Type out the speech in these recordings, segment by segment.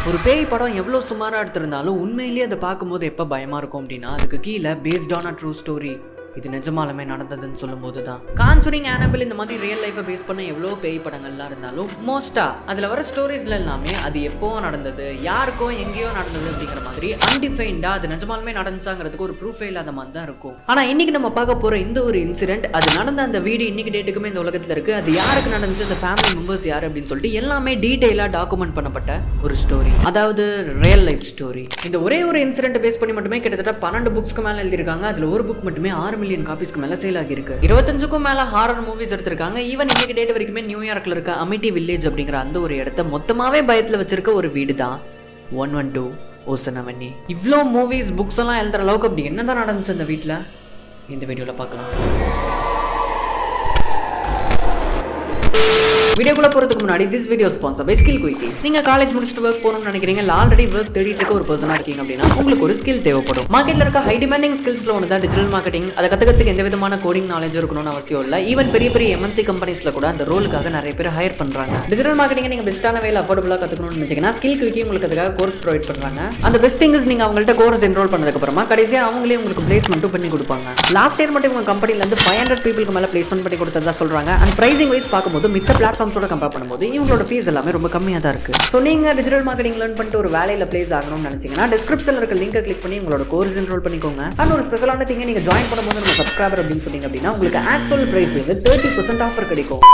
ஒரு பேய் படம் எவ்வளோ சுமாராக எடுத்திருந்தாலும் உண்மையிலேயே அதை பார்க்கும்போது எப்போ பயமாக இருக்கும் அப்படின்னா அதுக்கு கீழே based on a true story, இது நிஜமாலுமே நடந்ததுன்னு சொல்லும்போது தான். கான்சூரிங், ஆனபிள் இந்த மாதிரி ரியல் லைஃபை பேஸ் பண்ண எவ்வளோ பேய் படங்கள்லாம் இருந்தாலும் மோஸ்ட்டாக அதில் வர ஸ்டோரிஸ்ல எல்லாமே அது எப்போ நடந்தது, யாருக்கோ எங்கேயோ நடந்தது அப்படிங்கிற மாதிரி அன்டிஃபைன்டாக அது நிஜமாலுமே நடந்துச்சாங்கிறதுக்கு ஒரு ப்ரூஃபே இல்லாத மாதிரி தான் இருக்கும். ஆனால் இன்னைக்கு நம்ம பார்க்க போகிற இந்த ஒரு இன்சிடென்ட், அது நடந்த அந்த வீடு இன்னைக்கு டேட்டுக்குமே இந்த உலகத்தில் இருக்குது. அது யாருக்கு நடந்துச்சு, அந்த ஃபேமிலி மெம்பர்ஸ் யார் அப்படின்னு சொல்லிட்டு எல்லாமே டீட்டெயிலாக டாக்குமெண்ட் பண்ணப்பட்ட ஒரு ஸ்டோரி, அதாவது ரியல் லைஃப் ஸ்டோரி. இந்த ஒரே ஒரு இன்சிடென்ட் பேஸ் பண்ணி மட்டுமே கிட்டத்தட்ட 12 புக்ஸ்க்கு மேலே எழுதியிருக்காங்க. அதில் ஒரு புக் மட்டுமே 6 மில்லியன் காப்பீஸ்க்கு மேல சேல் ஆகிருக்கு. 25க்கும் மேல ஹாரர் மூவிஸ் எடுத்திருக்காங்க. ஈவன் இன்னைக்கு டேட் வரைக்குமே நியூயார்க்ல இருக்க அமிட்டி வில்லேஜ் அப்படிங்கிற அந்த ஒரு இடத்த மொத்தமாவே பயத்துல வச்சிருக்க ஒரு வீடு தான் 112 ஓசன் அவென்யூ. இவ்வளோ மூவிஸ் புக்ஸ் எல்லாம் எழுதுற அளவுக்கு அப்படி என்னதான் நடந்துச்சு அந்த வீட்டில், இந்த வீடியோல பார்க்கலாம். வீடியோக்குள்ள போறதுக்கு முன்னாடி this video sponsor by skill quickie. நீங்க காலேஜ் முடிச்சுட்டு ஒர்க் போகணும்னு நினைக்கிறீங்க, ஆல்ரெடி ஒர்க் தேடிட்டு இருக்க ஒரு பர்சனா இருக்கீங்க அப்படின்னா உங்களுக்கு ஒரு ஸ்கில் தேவைப்படும். மார்க்கெட்ல இருக்க ஹை டிமாண்டிங் ஸ்கில்ஸ்ல ஒன்று தான் டிஜிட்டல் மார்க்கெட்டிங். அதை கத்துக்கிறதுக்கு எந்த விதமான கோடிங் நாலேஜ் இருக்கணும்னு அவசியம் இல்லை. ஈவன் பெரிய பெரிய MNC கம்பெனிஸ்ல கூட அந்த ரோலுக்காக நிறைய பேர் ஹையர் பண்றாங்க. டிஜிட்டல் மார்க்கெட்டிங் நீங்க பெஸ்ட்டான வேலை அஃபோர்டபுளா கத்துக்கணும்னு நினைச்சீங்கன்னா ஸ்கில் குயிக்கி உங்களுக்கு அதுக்காக கோர்ஸ் ப்ரொவைட் பண்றாங்க. அந்த பெஸ்ட் திங் இஸ் நீங்க அவங்கள்ட்ட கோர்ஸ் என்ரோல் பண்ணதுக்கு அப்புறமா கடைசியா அவங்களே உங்களுக்கு பிளேஸ்மெண்ட்டும் பண்ணி கொடுப்பாங்க. லாஸ்ட் இயர் மட்டும் உங்க கம்பெனில இருந்து 500 பீப்புளுக்கு மேல பிளேஸ்மெண்ட் பண்ணி கொடுத்ததா சொல்றாங்க. அண்ட் பிரைசிங் வைஸ் பார்க்கும்போது மித்த பிளாட்ஃபார்ம்ஸோட கம்பேர் பண்ணும்போது இவங்களோட ஃபீஸ் எல்லாமே ரொம்ப கம்மியாக தான் இருக்கு. ஸோ நீங்க டிஜிட்டல் மார்க்கெட்டிங் லேர்ன் பண்ணிட்டு ஒரு வேலையில பிளேஸ் ஆகணும்னு நினைச்சீங்கன்னா டிஸ்கிரிப்ஷன்ல இருக்க லிங்கை கிளிக் பண்ணி உங்களோட கோர்ஸ் என்ரோல் பண்ணிக்கோங்க. அண்ட் ஒரு ஸ்பெஷலான திங்க நீங்க ஜாயின் பண்ணும்போது நம்ம சப்ஸ்கிரைபர் அப்படின்னு சொன்னீங்க அப்படின்னா உங்களுக்கு ஆக்சுவல் பிரைஸ்ல இருந்து 30% ஆஃபர் கிடைக்கும்.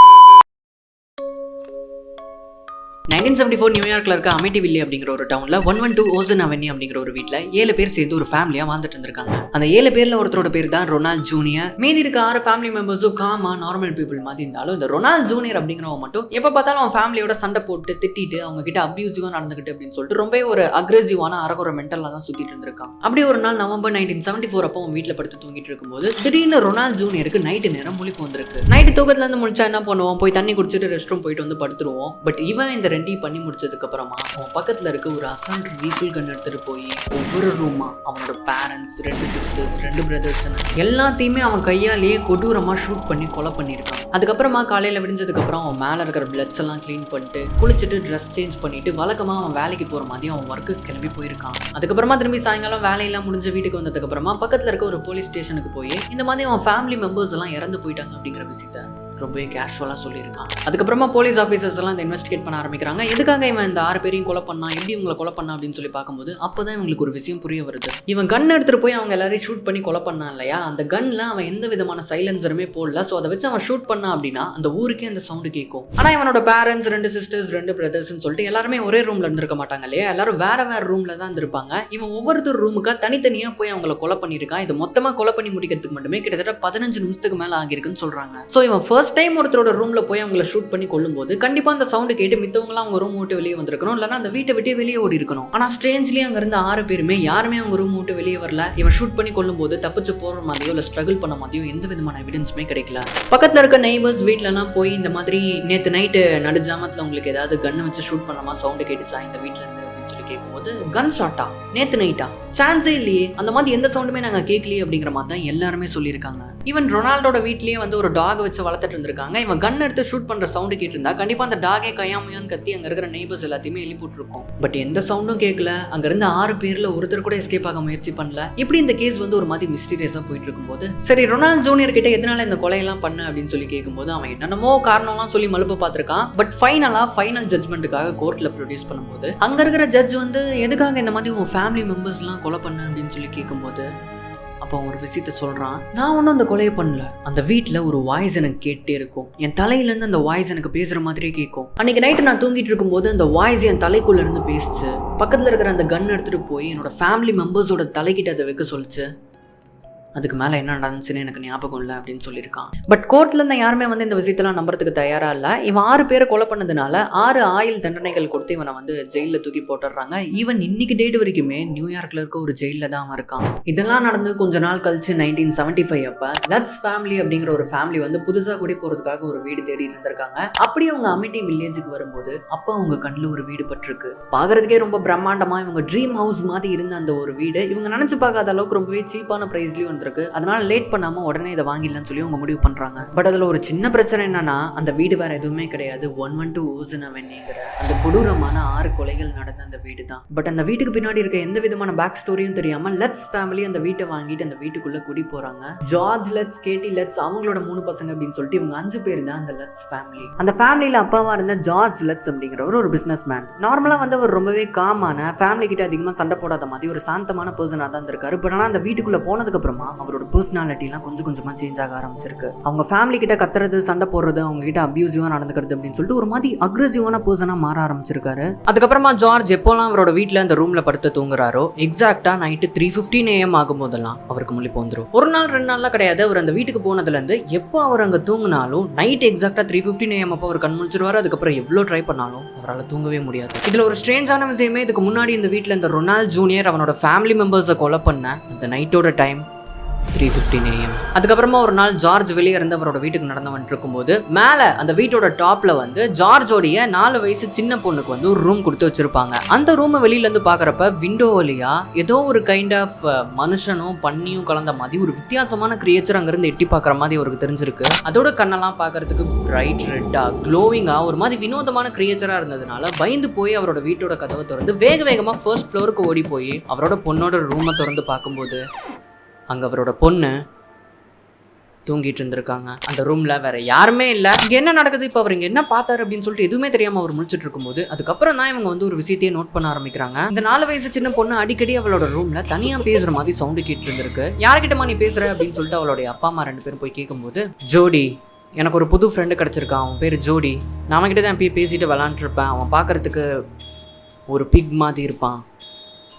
1974 நியூயார்க்ல இருக்க அமிட்டி வில்லி அப்படிங்கிற ஒரு டவுன்ல 112 ஓசன் அவென்யூ அப்படிங்கிற ஒரு வீட்டில் 7 பேர் சேர்ந்து ஒரு ஃபேமிலியா வாழ்ந்துட்டு இருந்திருக்காங்க. அந்த 7 பேர்ல ஒருத்தரோட பேர் தான் ரொனால்ட் ஜூனியர். மீதி இருக்க 6 ஃபேமிலி மெம்பர்ஸும் காமா நார்மல் பீப்புள் மாதிரி இருந்தாலும் இந்த ரொனால்ட் ஜூனியர் அப்படிங்கிறவங்க மட்டும் எப்ப பார்த்தாலும் அவன் ஃபேமிலியோட சண்டை போட்டு திட்டிட்டு அவங்க கிட்ட அபியூசிவா நடந்துகிட்டு அப்படின்னு சொல்லிட்டு ரொம்ப ஒரு அக்ரெசிவான அரகுற மென்டல்ல தான் சுத்திட்டு இருந்திருக்கான். அப்படி ஒரு நாள் நவம்பர் 1974 அப்போ அவன் வீட்டில் படுத்து தூங்கிட்டு இருக்கும்போது திடீர்னு ரொனால்ட் ஜூனியருக்கு நைட்டு நேரம் முழிப்பு வந்திருக்கு. நைட்டு தூக்கத்துல இருந்து முடிச்சா என்ன பண்ணுவோம், போய் தண்ணி குடிச்சிட்டு ரெஸ்ட் ரூம் போயிட்டு வந்து படுத்துருவோம். பட் இவன் இந்த ரெண்டையும் பண்ணி முடிச்சதுக்கு அப்புறமா அவன் பக்கத்துல இருக்க ஒரு அசால்ட் ரீஃபில் கன் எடுத்துட்டு போய் ஒவ்வொரு ரூமா அவனோட பேரண்ட்ஸ், 2 சிஸ்டர்ஸ், 2 பிரதர்ஸ் எல்லாத்தையுமே அவன் கையாலேயே கொடூரமா ஷூட் பண்ணி கொலை பண்ணியிருக்கான். அதுக்கப்புறமா காலையில விடிஞ்சதுக்கு அப்புறம் அவன் மேல இருக்கிற பிளட்ஸ் எல்லாம் கிளீன் பண்ணிட்டு குளிச்சுட்டு ட்ரெஸ் சேஞ்ச் பண்ணிட்டு வழக்கமா அவன் வேலைக்கு போற மாதிரி அவன் ஒர்க்கு கிளம்பி போயிருக்கான். அதுக்கப்புறமா திரும்பி சாயங்காலம் வேலையெல்லாம் முடிஞ்ச வீட்டுக்கு வந்ததுக்கு அப்புறமா பக்கத்துல இருக்க ஒரு போலீஸ் ஸ்டேஷனுக்கு போய் இந்த மாதிரி அவன் ஃபேமிலி மெம்பர்ஸ் எல்லாம் இறந்து போயிட்டாங்க அப்படிங்கிற விஷயத்த ரொம்பவே கேஷுவலாக சொல்லியிருக்கான். அதுக்கப்புறமா போலீஸ் ஆஃபீஸர்ஸ் எல்லாம் இந்த இன்வெஸ்டிகேட் பண்ண ஆரம்பிக்கிறாங்க. எதுக்காக இவன் இந்த 6 பேரையும் கொலை பண்ணா, எப்படி இவங்களை கொலை பண்ணா அப்படின்னு சொல்லி பார்க்கும்போது அப்போதான் இவங்களுக்கு ஒரு விஷயம் புரிய வருது. இவன் கன் எடுத்துட்டு போய் அவங்க எல்லாரையும் ஷூட் பண்ணி கொலை பண்ணான் இல்லையா, அந்த கன்ல அவன் எந்த விதமான சைலன்சருமே போடல. ஸோ அதை வச்சு அவன் ஷூட் பண்ணா அப்படின்னா அந்த ஊருக்கே அந்த சவுண்டு கேட்கும். ஆனால் இவனோட பேரண்ட்ஸ், 2 சிஸ்டர்ஸ், 2 பிரதர்ஸ்ன்னு சொல்லிட்டு எல்லாருமே ஒரே ரூம்ல இருந்திருக்க மாட்டாங்க இல்லையா, எல்லாரும் வேற வேற ரூம்ல தான் இருந்திருப்பாங்க. இவன் ஒவ்வொருத்தர் ரூமுக்கா தனித்தனியா போய் அவங்களை கொலை பண்ணியிருக்கான். இது மொத்தமா கொலை பண்ணி முடிக்கிறதுக்கு மட்டுமே கிட்டத்தட்ட 15 நிமிஷத்துக்கு மேல ஆகிருக்குன்னு சொல்றாங்க. ஸோ இவன் ஃபர்ஸ்ட் டைம் ஒருத்தரோட ரூம்ல போய் அவங்கள ஷூட் பண்ணி கொல்லும்போது கண்டிப்பா அந்த சவுண்ட் கேட்டு மித்தவங்களாம் அவங்க ரூம் விட்டு வெளியே வந்திருக்கணும், இல்லைன்னா அந்த வீட்டை விட்டு வெளியே ஓடி இருக்கணும். ஆனா ஸ்ட்ரேஞ்ச்லி அங்க இருந்த 6 பேருமே யாருமே அவங்க ரூம் விட்டு வெளியே வரல. இவன் ஷூட் பண்ணி கொல்லும் போது தப்பிச்சு போற மாதிரியோ இல்ல ஸ்ட்ரகிள் பண்ண மாதிரியோ எந்த விதமான எவிடன்ஸுமே கிடைக்கல. பக்கத்துல இருக்க நெய்பர்ஸ் வீட்ல எல்லாம் போய் இந்த மாதிரி நேத்து நைட்டு நடுஜாமத்துல உங்களுக்கு ஏதாவது கன் வச்சு ஷூட் பண்ணாம சவுண்ட் கேட்டுச்சா இந்த வீட்டுல இருந்து அப்படின்னு சொல்லி கேட்கும்போது கன் ஷாட்டா நேத்து நைட்டா, சான்ஸே இல்லையே, அந்த மாதிரி எந்த சவுண்டுமே நாங்க கேட்கலையே அப்படிங்கிற மாதிரி தான் எல்லாருமே சொல்லியிருக்காங்க. ஈவன் ரொனால்டோட வீட்லயே வந்து ஒரு டாக் வச்சு வளர்த்துட்டு இருந்திருக்காங்க. இவன் கன் எடுத்து ஷூட் பண்ற சவுண்டு கேட்டிருந்தா கண்டிப்பா அந்த டாகே கையாமையான்னு கத்தி அங்க இருக்கிற நெய்பர்ஸ் எல்லாத்தையுமே எழுப்பிட்டுருக்கும். பட் எந்த சவுண்டும் கேட்கல. அங்க இருந்து 6 பேர்ல ஒருத்தர் கூட எஸ்கேப் ஆக முயற்சி பண்ணல. இப்படி இந்த கேஸ் வந்து ஒரு மாதிரி மிஸ்டீரியஸா போயிட்டு இருக்கும்போது சரி ரொனால்ட் ஜூனியர் கிட்ட எதனால இந்த கொலையெல்லாம் பண்ண அப்படின்னு சொல்லி கேட்கும்போது அவன் என்னென்னமோ காரணம்லாம் சொல்லி மலுப்ப பார்த்திருக்கான். பட் ஃபைனல் ஜட்மெண்ட்டுக்காக கோர்ட்ல ப்ரொடியூஸ் பண்ணும்போது அங்க இருக்கிற ஜட்ஜ் வந்து எதுக்காக இந்த மாதிரி உன் ஃபேமிலி மெம்பர்ஸ் எல்லாம் கொலை பண்ண அப்படின்னு சொல்லி கேட்கும்போது அப்போ ஒரு விஷயத்த சொல்றான், நான் ஒன்றும் அந்த கொலையை பண்ணல. அந்த வீட்டில் ஒரு வாய்ஸ் எனக்கு கேட்டே இருக்கும். என் தலையிலேருந்து அந்த வாய்ஸ் எனக்கு பேசுற மாதிரியே கேட்கும். அன்னைக்கு நைட்டு நான் தூங்கிட்டு இருக்கும்போது அந்த வாய்ஸ் என் தலைக்குள்ள இருந்து பேசிச்சு. பக்கத்தில் இருக்கிற அந்த கன் எடுத்துட்டு போய் என்னோட ஃபேமிலி மெம்பர்ஸோட தலைக்கிட்ட அதை வைக்க சொல்லிச்சு. அதுக்கு மேலே என்ன நடந்துச்சுன்னு எனக்கு ஞாபகம் இல்லை அப்படின்னு சொல்லியிருக்கான். பட் கோர்ட்லேருந்து யாருமே வந்து இந்த விஷயத்தெல்லாம் நம்புறதுக்கு தயாராக இல்லை. இவன் 6 பேரை கொலை பண்ணதுனால 6 ஆயுள் தண்டனைகள் கொடுத்து இவனை வந்து ஜெயிலில் தூக்கி போட்டுடுறாங்க. ஈவன் இன்னைக்கு டேட் வரைக்குமே நியூயார்க்கில் இருக்க ஒரு ஜெயிலில் தான் அவன் இருக்கான். இதெல்லாம் நடந்து கொஞ்ச நாள் கழிச்சு 1975 அப்போ லட்ஸ் ஃபேமிலி அப்படிங்கிற ஒரு ஃபேமிலி வந்து புதுசாக குடி போகிறதுக்காக ஒரு வீடு தேடி இருந்திருக்காங்க. அப்படி அவங்க அமிட்டி வில்லேஜுக்கு வரும்போது அப்போ அவங்க கண்ணில் ஒரு வீடு பட்டிருக்கு. பார்க்கறதுக்கே ரொம்ப பிரம்மாண்டமாக இவங்க ட்ரீம் ஹவுஸ் மாதிரி இருந்த அந்த ஒரு வீடு இவங்க நினச்சி பார்க்காத அளவுக்கு ரொம்பவே சீப்பான ப்ரைஸ்லையும் வந்திருக்கு, அதனால லேட் பண்ணாம உடனே இதை வாங்கிடலாம்னு சொல்லி அவங்க முடிவு பண்றாங்க. பட் அதுல ஒரு சின்ன பிரச்சனை என்னன்னா, அந்த வீடு வேற எதுவுமே கிடையாது, 112 ஓசன் அவென்யூங்கிற அந்த கொடூரமான 6 கொலைகள் நடந்த அந்த வீடு தான். பட் அந்த வீட்டுக்கு பின்னாடி இருக்க எந்த விதமான பேக் ஸ்டோரியும் தெரியாம லெட்ஸ் ஃபேமிலி அந்த வீட்டை வாங்கிட்டு அந்த வீட்டுக்குள்ள குடி போறாங்க. ஜார்ஜ் லெட்ஸ், கேட்டி லெட்ஸ், அவங்களோட 3 பசங்க அப்படின்னு சொல்லிட்டு இவங்க 5 பேர் தான் அந்த லெட்ஸ் ஃபேமிலி. அந்த ஃபேமிலியில அப்பாவா இருந்த ஜார்ஜ் லெட்ஸ் அப்படிங்கிறவர் ஒரு பிசினஸ் மேன். நார்மலா வந்து அவர் ரொம்பவே காமான, ஃபேமிலி கிட்ட அதிகமா சண்டை போடாத மாதிரி ஒரு சாந்தமான பர்சனா தான் இருக்காரு. பட் ஆனா அந்த வீட்டுக்குள்ள போனதுக்கு அப்புறமா அவரோட பர்சனாலிட்டி எல்லாம் கொஞ்சம் கொஞ்சமா சேஞ்ச் ஆக ஆரம்பிச்சிருக்கு. அவங்க ஃபேமிலி கிட்ட கத்துறது, சண்டை போடுறது, அவங்க கிட்ட அபியூசிவா நடந்துக்கிறது அப்படின்னு சொல்லிட்டு ஒரு மாதிரி அக்ரெசிவான பர்சனா மாற ஆரம்பிச்சிருக்காரு. அதுக்கப்புறமா ஜார்ஜ் எப்போலாம் அவரோட வீட்டுல அந்த ரூம்ல படுத்து தூங்குறாரோ எக்ஸாக்டா நைட்டு 3:15 AM ஆகும் போதெல்லாம் அவருக்கு முழிப்பு வந்துடும். ஒரு நாள் 2 நாள்லாம் கிடையாது. அவர் அந்த வீட்டுக்கு போனதுல இருந்து எப்போ அவர் அங்க தூங்கினாலும் நைட் எக்ஸாக்டா 3:15 AM அப்போ அவர் கண் முழிச்சிருவாரு. அதுக்கப்புறம் எவ்வளவு ட்ரை பண்ணாலும் அவரால் தூங்கவே முடியாது. இதுல ஒரு ஸ்ட்ரேஞ்சான விஷயமே, இதுக்கு முன்னாடி இந்த வீட்டுல இந்த ரொனால்ட் ஜூனியர் அவனோட ஃபேமிலி மெம்பர்ஸை கொலை பண்ண அந்த நைட்டோட டைம் 3:15 AM. அதுக்கப்புறமா ஒரு நாள் ஜார்ஜ் வெளியே இருந்து அவரோட வீட்டுக்கு நடந்து வந்துட்டு இருக்கும்போது மேலே அந்த வீட்டோட டாப்ல வந்து ஜார்ஜோடைய 4 வயசு சின்ன பொண்ணுக்கு வந்து ஒரு ரூம் கொடுத்து வச்சிருப்பாங்க. அந்த ரூமை வெளியில இருந்து பாக்குறப்ப விண்டோ வழியா ஏதோ ஒரு கைண்ட் ஆஃப் மனுஷனும் பன்னியும் கலந்த மாதிரி ஒரு வித்தியாசமான கிரியேச்சர் அங்கிருந்து எட்டி பாக்குற மாதிரி அவருக்கு தெரிஞ்சிருக்கு. அதோட கண்ணெல்லாம் பாக்குறதுக்கு பிரைட் ரெட்டா க்ளோவிங்கா ஒரு மாதிரி வினோதமான கிரியேச்சரா இருந்ததுனால பயந்து போய் அவரோட வீட்டோட கதவை திறந்து வேக வேகமா ஃபர்ஸ்ட் ஃப்ளோருக்கு ஓடி போய் அவரோட பொண்ணோட ரூமை திறந்து பார்க்கும்போது அங்க அவரோட பொண்ணு தூங்கிட்டு இருந்திருக்காங்க. அந்த ரூம்ல வேற யாருமே இல்ல. இங்க என்ன நடக்குது, இப்ப அவர் இங்க என்ன பார்த்தாரு அப்படின்னு சொல்லிட்டு எதுவுமே தெரியாம அவர் முடிச்சிட்டு இருக்கும்போது அதுக்கப்புறம் தான் இவங்க வந்து ஒரு விஷயத்தையே நோட் பண்ண ஆரம்பிக்கிறாங்க. இந்த 4 வயசு சின்ன பொண்ணு அடிக்கடி அவளோட ரூம்ல தனியா பேசுற மாதிரி சவுண்டு கேட்டு இருந்திருக்கு. யார்கிட்டமா நீ பேசுற அப்படின்னு சொல்லிட்டு அவளுடைய அப்பா அம்மா 2 பேரும் போய் கேட்கும்போது, ஜோடி, எனக்கு ஒரு புது ஃப்ரெண்டு கிடைச்சிருக்கான், அவன் பேர் ஜோடி, நான் கிட்ட தான் பேசிட்டு விளாண்டுட்டு இருப்பேன், அவன் பார்க்கறதுக்கு ஒரு பிக் மாதிரி இருப்பான்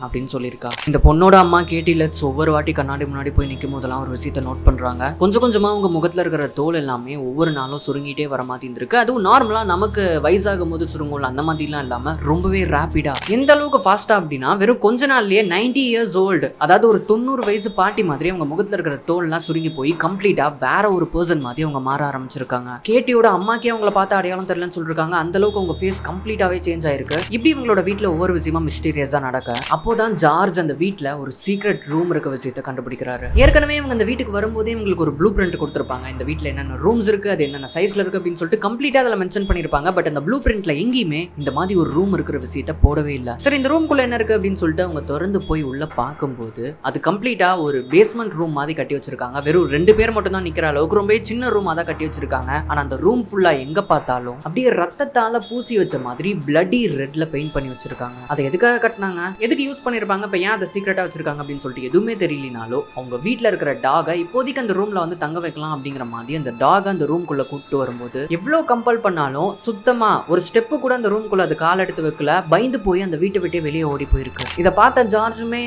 அப்படின்னு சொல்லியிருக்கா. இந்த பொண்ணோட அம்மா கேட்டி லெட்ஸ் ஒவ்வொரு வாட்டி கண்ணாடி முன்னாடி போய் நிற்கும் போதெல்லாம் ஒரு விஷயத்தை நோட் பண்ணுறாங்க. கொஞ்சம் கொஞ்சமாக அவங்க முகத்தில் இருக்கிற தோல் எல்லாமே ஒவ்வொரு நாளும் சுருங்கிட்டே வர மாதிரி இருந்திருக்கு. அதுவும் நார்மலாக நமக்கு வயசாகும் போது சுருங்கும்ல அந்த மாதிரிலாம் இல்லாமல் ரொம்பவே ரேப்பிடாக. எந்த அளவுக்கு ஃபாஸ்ட்டாக அப்படின்னா வெறும் கொஞ்ச நாள்லயே 90 years old, அதாவது ஒரு 90 வயசு பாட்டி மாதிரி அவங்க முகத்தில் இருக்கிற தோல்லாம் சுருங்கி போய் கம்ப்ளீட்டாக வேற ஒரு பர்சன் மாதிரி அவங்க மாற ஆரம்பிச்சிருக்காங்க. கேட்டியோட அம்மாக்கே அவங்கள பார்த்து அடையாளம் தெரியலன்னு சொல்லிருக்காங்க. அந்த அளவுக்கு அவங்க ஃபேஸ் கம்ப்ளீட்டாகவே சேஞ்ச் ஆயிருக்கு. இப்படி இவங்களோட வீட்டில் ஒவ்வொரு விஷயமா மிஸ்டீரியஸாக நடக்க அப்போதான் ஜார்ஜ் அந்த வீட்டில் ஒரு சீக்ரெட் ரூம் இருக்க விஷயத்தை கண்டுபிடிக்கிறாரு. ஏற்கனவே இவங்க அந்த வீட்டுக்கு வரும்போதே இவங்களுக்கு ஒரு ப்ளூ பிரிண்ட் கொடுத்துருப்பாங்க. இந்த வீட்டில் என்னென்ன ரூம்ஸ் இருக்கு, அது என்னென்ன சைஸ்ல இருக்கு அப்படின்னு சொல்லிட்டு கம்ப்ளீட்டா அதில் மென்ஷன் பண்ணிருப்பாங்க. பட் அந்த ப்ளூ பிரிண்ட்ல எங்கேயுமே இந்த மாதிரி ஒரு ரூம் இருக்கிற விஷயத்தை போடவே இல்லை. சரி, இந்த ரூம்குள்ள என்ன இருக்கு அப்படின்னு சொல்லிட்டு அவங்க திறந்து போய் உள்ள பார்க்கும்போது அது கம்ப்ளீட்டா ஒரு பேஸ்மெண்ட் ரூம் மாதிரி கட்டி வச்சிருக்காங்க. வெறும் 2 பேர் மட்டும் தான் நிக்கிற அளவுக்கு ரொம்ப சின்ன ரூமா தான் கட்டி வச்சிருக்காங்க. ஆனா அந்த ரூம் ஃபுல்லா எங்க பார்த்தாலும் அப்படியே ரத்தத்தால பூசி வச்ச மாதிரி பிளட்டி ரெட்ல பெயிண்ட் பண்ணி வச்சிருக்காங்க. அதை எதுக்காக கட்டினாங்க, எதுக்கு யூஸ் பண்ணிருப்பாங்க, இப்போ ஏன் அதை சீக்ரெட்டா வச்சிருக்காங்க அப்படின்னு சொல்லிட்டு எதுவுமே தெரியலனாலும் அவங்க வீட்டில் இருக்கிற டாகை இப்போதைக்கு அந்த ரூம்ல வந்து தங்க வைக்கலாம் அப்படிங்கிற மாதிரி அந்த டாகை அந்த ரூம்குள்ள கூப்பிட்டு வரும்போது எவ்வளவு கம்பல் பண்ணாலும் சுத்தமா ஒரு ஸ்டெப்பு கூட அந்த ரூம்குள்ள அது கால் எடுத்து வைக்கல. பயந்து போய் அந்த வீட்டை விட்டே வெளியே ஓடி போயிருக்கு. இதை பார்த்த ஜார்ஜுமே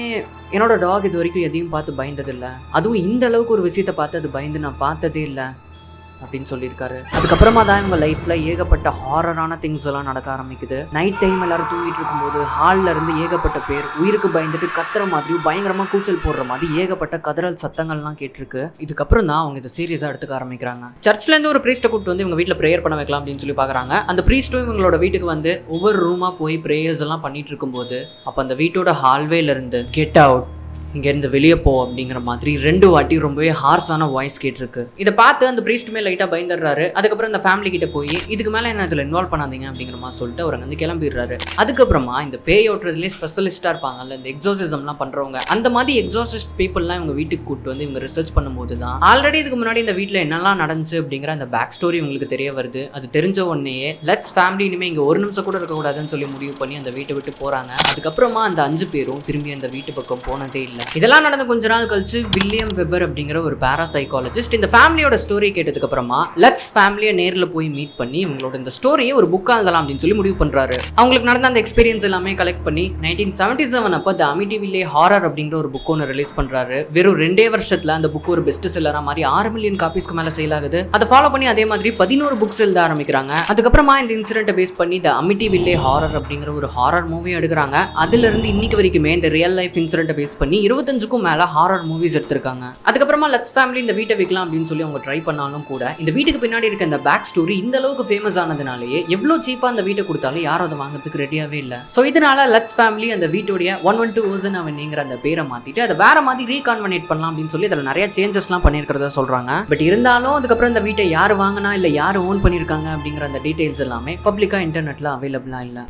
என்னோட டாக் இது வரைக்கும் எதையும் பார்த்து பயந்ததில்லை, அதுவும் இந்த அளவுக்கு ஒரு விஷயத்தை பார்த்து அது பயந்து நான் பார்த்ததே இல்லை அப்படின்னு சொல்லியிருக்காரு. அதுக்கப்புறமா தான் இவங்க லைஃப்ல ஏகப்பட்ட ஹாரரான திங்ஸ் எல்லாம் நடக்க ஆரம்பிக்குது. நைட் டைம் எல்லாரும் தூங்கிட்டு இருக்கும்போது ஹால்ல இருந்து ஏகப்பட்ட பேர் உயிருக்கு பயந்துட்டு கத்துற மாதிரி பயங்கரமா கூச்சல் போடுற மாதிரி ஏகப்பட்ட கதறல் சத்தங்கள்லாம் கேட்டிருக்கு. இதுக்கப்புறம் தான் அவங்க இதை சீரியஸா எடுத்துக்க ஆரம்பிக்கிறாங்க. சர்ச்ல இருந்து ஒரு பிரீஸ்ட்டை கூப்பிட்டு வந்து இவங்க வீட்டில் ப்ரேயர் பண்ண வைக்கலாம் அப்படின்னு சொல்லி பாக்குறாங்க. அந்த பிரீஸ்ட்டும் இவங்களோட வீட்டுக்கு வந்து ஒவ்வொரு ரூமா போய் ப்ரேயர்ஸ் எல்லாம் பண்ணிட்டு இருக்கும்போது அப்ப அந்த வீட்டோட ஹால்வேல இருந்து கெட் அவுட், இங்கேருந்து வெளியே போ அப்படிங்கிற மாதிரி 2 வாட்டி ரொம்பவே ஹார்ஸான வாய்ஸ் கேட்டிருக்கு. இதை பார்த்து அந்த பிரீஸ்ட்டுமே லைட்டாக பயந்துடுறாரு. அதுக்கப்புறம் அந்த ஃபேமிலி கிட்ட போய் இதுக்கு மேலே என்ன இதில் இன்வால்வ் பண்ணாதீங்க அப்படிங்கிற மாதிரி சொல்லிட்டு அவர் வந்து கிளம்பிடுறாரு. அதுக்கப்புறமா இந்த பேய் ஓட்டுறதுலேயே ஸ்பெஷலிஸ்டாக இருப்பாங்கல்ல, இந்த எக்ஸோசிசம்லாம் பண்ணுறவங்க, அந்த மாதிரி எக்ஸோசிஸ்ட் பீப்புளெலாம் இவங்க வீட்டுக்கு கூப்பிட்டு வந்து இவங்க ரிசர்ச் பண்ணும்போது தான் ஆல்ரெடி இதுக்கு முன்னாடி இந்த வீட்டில் என்னெல்லாம் நடந்துச்சு அப்படிங்கிற அந்த பேக் ஸ்டோரி உங்களுக்கு தெரிய வருது. அது தெரிஞ்ச உடனேயே லெட்ஸ் ஃபேமிலி இனிமேல் இங்கே ஒரு நிமிஷம் கூட இருக்கக்கூடாதுன்னு சொல்லி முடிவு பண்ணி அந்த வீட்டை விட்டு போகிறாங்க. அதுக்கப்புறமா அந்த 5 பேரும் திரும்பி அந்த வீட்டு பக்கம் போனதே இல்லை. இதெல்லாம் நடந்த கொஞ்ச நாள் கழிச்சு வில்லியம் வெபர் அப்படிங்கிற ஒரு பாராசைக்காலஜிஸ்ட் இந்த ஃபேமிலியோட ஸ்டோரி கேட்டதுக்கு அப்புறமா லெட்ஸ் ஃபேமிலியை நேரில் போய் மீட் பண்ணி இவங்களோட இந்த ஸ்டோரியை ஒரு புக்கா எழுதலாம் அப்படின்னு சொல்லி முடிவு பண்றாரு. அவங்களுக்கு நடந்த அந்த எக்ஸ்பீரியன்ஸ் எல்லாமே கலெக்ட் பண்ணி 1977 அப்போ த அமிட்டிவில்லே ஹாரர் அப்படிங்கிற ஒரு புக் ஒன்று ரிலீஸ் பண்றாரு. வெறும் 2 வருஷத்துல அந்த புக் ஒரு பெஸ்ட் செல்லரா மாதிரி 6 மில்லியன் காப்பீஸ்க்கு மேல சேல் ஆகுது. அதை ஃபாலோ பண்ணி அதே மாதிரி 11 புக்ஸ் எழுத ஆரம்பிக்கிறாங்க. அதுக்கப்புறமா இந்த இன்சிடென்ட்டை பேஸ் பண்ணி த அமிட்டிவில்லே ஹாரர் அப்படிங்கிற ஒரு ஹாரர் மூவி எடுக்கிறாங்க. அதுல இருந்து இன்னைக்கு வரைக்குமே இந்த ரியல் லைஃப் இன்சிடென்ட்டை பேஸ் பண்ணி 25க்கும் மேல ஹாரர் மூவிஸ் எடுத்திருக்காங்க. அதுக்கப்புறமா லட்ஸ் ஃபேமிலி இந்த வீட்டை விற்கலாம் அப்படின்னு சொல்லி அவங்க ட்ரை பண்ணாலும் கூட இந்த வீட்டுக்கு பின்னாடி இருக்க இந்த பேக் ஸ்டோரி இந்த அளவுக்கு ஃபேமஸ் ஆனதுனாலேயே எவ்வளவு சீப்பா அந்த வீட்டை கொடுத்தாலும் யாரும் அதை வாங்குறதுக்கு ரெடியாவே இல்லை. ஸோ இதனால லட்ஸ் ஃபேமிலி அந்த வீட்டுடைய 112 ஓசன் அவென்யூங்கிற அந்த பேரை மாத்திட்டு அதை வேற மாதிரி ரீகான்வெர்ட் பண்ணலாம் அப்படின்னு சொல்லி அதில் நிறைய சேஞ்சஸ்லாம் பண்ணியிருக்கிறதா சொல்றாங்க. பட் இருந்தாலும் அதுக்கப்புறம் இந்த வீட்டை யார் வாங்கினா இல்லை யார் ஓன் பண்ணியிருக்காங்க அப்படிங்கிற அந்த டீடைல்ஸ் எல்லாமே பப்ளிக்கா இன்டர்நெட்ல அவைலபிளா இல்லை.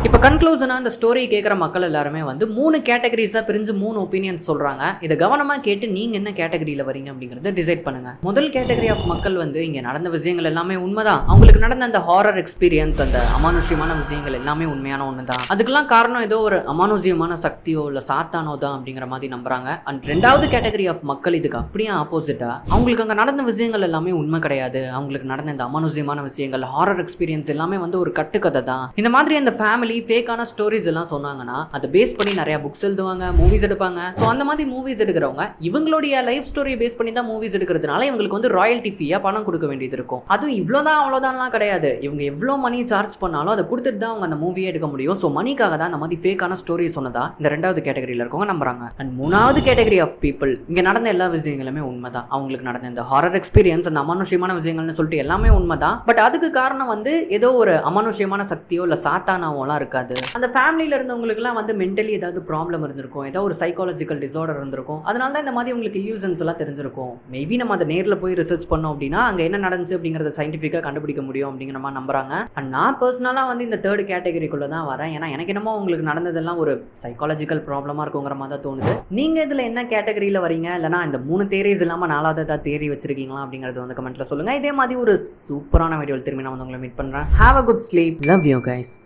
இப்போ கன்க்ளூஷனா அந்த ஸ்டோரி கேட்குற மக்கள் எல்லாருமே வந்து 3 கேட்டகரிஸாக பிரிஞ்சு 3 ஒப்பீனியன்ஸ் சொல்கிறாங்க. இதை கவனமாக கேட்டு நீங்கள் என்ன கேட்டகரியில் வரீங்க அப்படிங்கிறத டிசைட் பண்ணுங்க. முதல் கேட்டகரி ஆஃப் மக்கள் வந்து இங்கே நடந்த விஷயங்கள் எல்லாமே உண்மைதான், அவங்களுக்கு நடந்த அந்த ஹாரர் எக்ஸ்பீரியன்ஸ், அந்த அமானுஷ்யமான விஷயங்கள் எல்லாமே உண்மையான ஒன்று தான், அதுக்கெல்லாம் காரணம் ஏதோ ஒரு அமானுஷ்யமான சக்தியோ இல்லை சாத்தானோ தான் அப்படிங்கிற மாதிரி நம்புறாங்க. அண்ட் ரெண்டாவது கேட்டகரி ஆஃப் மக்கள் இதுக்கு அப்படியே ஆப்போசிட்டா, அவங்களுக்கு அங்கே நடந்த விஷயங்கள் எல்லாமே உண்மை கிடையாது, அவங்களுக்கு நடந்த இந்த அமானுஷ்யமான விஷயங்கள் ஹாரர் எக்ஸ்பீரியன்ஸ் எல்லாமே வந்து ஒரு கட்டுக்கதை தான். இந்த மாதிரி அந்த ஃபேமிலி ஃபேக்கான ஸ்டோரிஸ் எல்லாம் சொன்னாங்கன்னா அதை பேஸ் பண்ணி நிறைய புக்ஸ் எழுதுவாங்க, மூவிஸ் எடுப்பாங்க. ஸோ அந்த மாதிரி மூவிஸ் எடுக்கிறவங்க இவங்களுடைய லைஃப் ஸ்டோரியை பேஸ் பண்ணி தான் மூவிஸ் எடுக்கிறதுனால இவங்களுக்கு வந்து ராயல்டி ஃபீயா பணம் கொடுக்க வேண்டியது இருக்கும். அதுவும் இவ்வளோதான் அவ்வளோதான்லாம் கிடையாது, இவங்க எவ்வளோ மணி சார்ஜ் பண்ணாலும் அதை கொடுத்துட்டு தான் அவங்க அந்த மூவியே எடுக்க முடியும். ஸோ மணிக்காக தான் அந்த மாதிரி ஃபேக்கான ஸ்டோரி சொன்னதா இந்த ரெண்டாவது கேட்டகரியில் இருக்கவங்க நம்புறாங்க. அண்ட் மூணாவது கேட்டகரி ஆஃப் பீப்புள் இங்கே நடந்த எல்லா விஷயங்களுமே உண்மைதான், அவங்களுக்கு நடந்த இந்த ஹாரர் எக்ஸ்பீரியன்ஸ், அந்த அமானுஷ்யமான விஷயங்கள்னு சொல்லிட்டு எல்லாமே உண்மைதான். பட் அதுக்கு காரணம் வந்து ஏதோ ஒரு அமானுஷ்யமான சக்தியோ இல்லை சாத்தானாவோலாம் இருக்காது. அந்த ஃபேமிலியில இருந்தவங்களுக்குலாம் வந்து மென்டலி ஏதாவது ப்ராப்ளம் இருந்திருக்கும், ஏதாவது ஒரு சைக்காலஜிக்கல் டிசார்டர் இருந்திருக்கும், அதனால தான் இந்த மாதிரி உங்களுக்கு இல்யூஷன்ஸ் எல்லாம் தெரிஞ்சிருக்கும். மேபி நம்ம அதை நேரில் போய் ரிசர்ச் பண்ணோம் அப்படின்னா அங்கே என்ன நடந்துச்சு அப்படிங்கிறத சயின்டிஃபிக்காக கண்டுபிடிக்க முடியும் அப்படிங்கிற மாதிரி நம்புறாங்க. அண்ட் நான் பர்சனலாக வந்து இந்த தேர்ட் கேட்டகரிக்குள்ளே தான் வரேன். ஏன்னா எனக்கு என்னமோ உங்களுக்கு நடந்ததெல்லாம் ஒரு சைக்காலஜிக்கல் ப்ராப்ளமாக இருக்குங்கிற மாதிரி தான் தோணுது. நீங்கள் இதில் என்ன கேட்டகரியில் வரீங்க, இல்லைனா இந்த 3 தேரிஸ் இல்லாமல் 4வது ஏதாவது தேரி வச்சிருக்கீங்களா அப்படிங்கிறது வந்து கமெண்ட்டில் சொல்லுங்கள். இதே மாதிரி ஒரு சூப்பரான வீடியோவில் திரும்பி நான் வந்து உங்களை மீட் பண்ணுறேன். Have a good sleep. Love you guys.